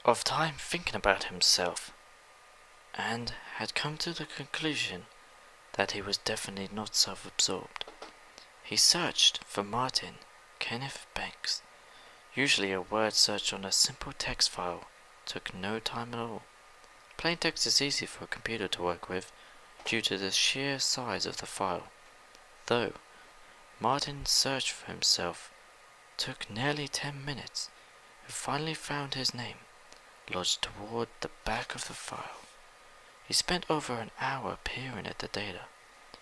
of time thinking about himself, and had come to the conclusion that he was definitely not self-absorbed. He searched for Martin Kenneth Banks. Usually a word search on a simple text file took no time at all. Plain text is easy for a computer to work with due to the sheer size of the file, though Martin's search for himself took nearly 10 minutes. He finally found his name, lodged toward the back of the file. He spent over an hour peering at the data,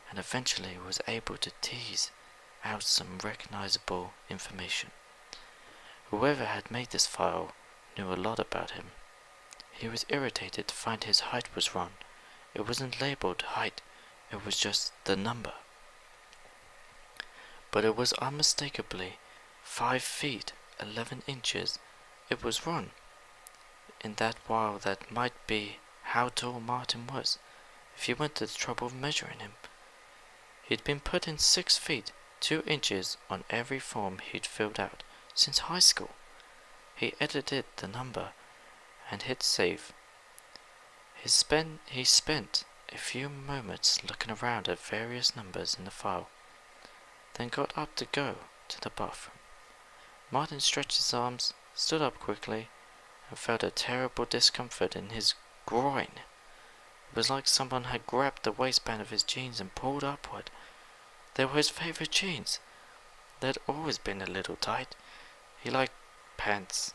and eventually was able to tease out some recognizable information. Whoever had made this file knew a lot about him. He was irritated to find his height was wrong. It wasn't labeled height, it was just the number. But it was unmistakably 5 feet 11 inches. It was wrong. In that while that might be how tall Martin was, if you went to the trouble of measuring him. He'd been put in 6 feet 2 inches on every form he'd filled out since high school. He edited the number and hit save. He spent a few moments looking around at various numbers in the file, then got up to go to the bathroom. Martin stretched his arms, stood up quickly, and felt a terrible discomfort in his groin. It was like someone had grabbed the waistband of his jeans and pulled upward. They were his favorite jeans. They'd always been a little tight. He liked pants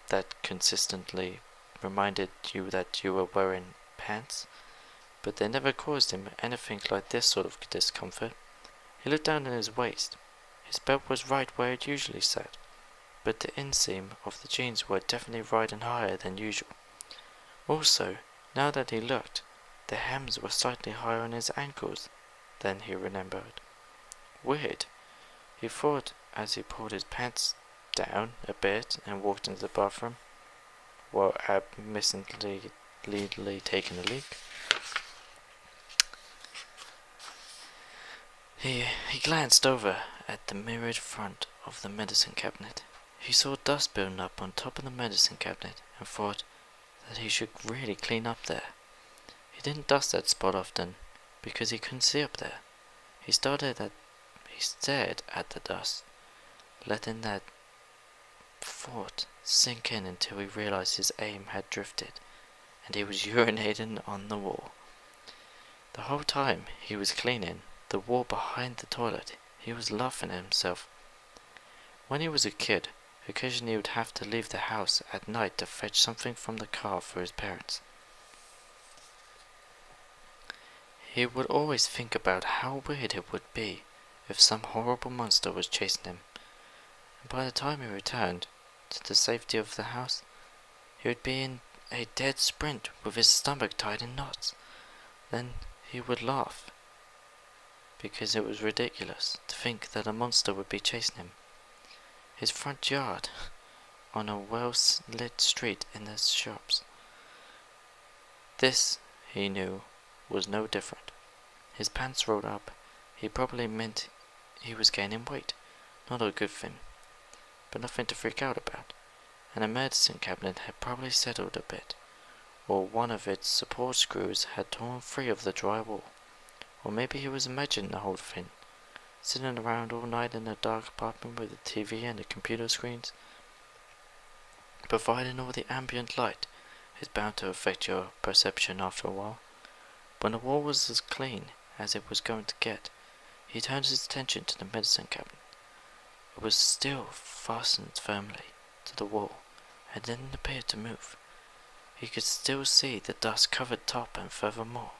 that consistently reminded you that you were wearing pants, but they never caused him anything like this sort of discomfort. He looked down at his waist. His belt was right where it usually sat, but the inseam of the jeans were definitely right and higher than usual. Also, now that he looked, the hems were slightly higher on his ankles than he remembered. Weird, he thought as he pulled his pants down a bit and walked into the bathroom, while absently taking a leak. He glanced over at the mirrored front of the medicine cabinet. He saw dust building up on top of the medicine cabinet and thought that he should really clean up there. He didn't dust that spot often because he couldn't see up there. He stared at the dust, letting that thought sink in until he realized his aim had drifted and he was urinating on the wall. The whole time he was cleaning the wall behind the toilet, he was laughing at himself. When he was a kid, occasionally he would have to leave the house at night to fetch something from the car for his parents. He would always think about how weird it would be if some horrible monster was chasing him, and by the time he returned to the safety of the house, he would be in a dead sprint with his stomach tied in knots. Then he would laugh, because it was ridiculous to think that a monster would be chasing him. His front yard, on a well-lit street in the shops. This, he knew, was no different. His pants rolled up. He probably meant he was gaining weight. Not a good thing, but nothing to freak out about. And the medicine cabinet had probably settled a bit, or one of its support screws had torn free of the drywall. Or maybe he was imagining the whole thing, sitting around all night in a dark apartment with a TV and the computer screens. Providing all the ambient light is bound to affect your perception after a while. When the wall was as clean as it was going to get, he turned his attention to the medicine cabinet. It was still fastened firmly to the wall and didn't appear to move. He could still see the dust-covered top, and furthermore,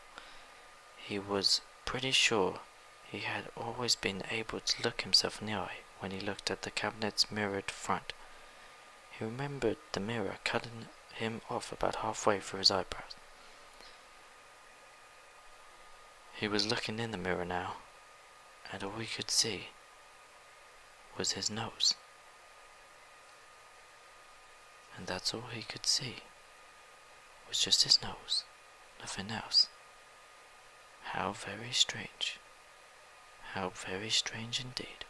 he was pretty sure he had always been able to look himself in the eye when he looked at the cabinet's mirrored front. He remembered the mirror cutting him off about halfway through his eyebrows. He was looking in the mirror now, and all he could see was his nose. And that's all he could see, was just his nose, nothing else. How very strange. How very strange indeed.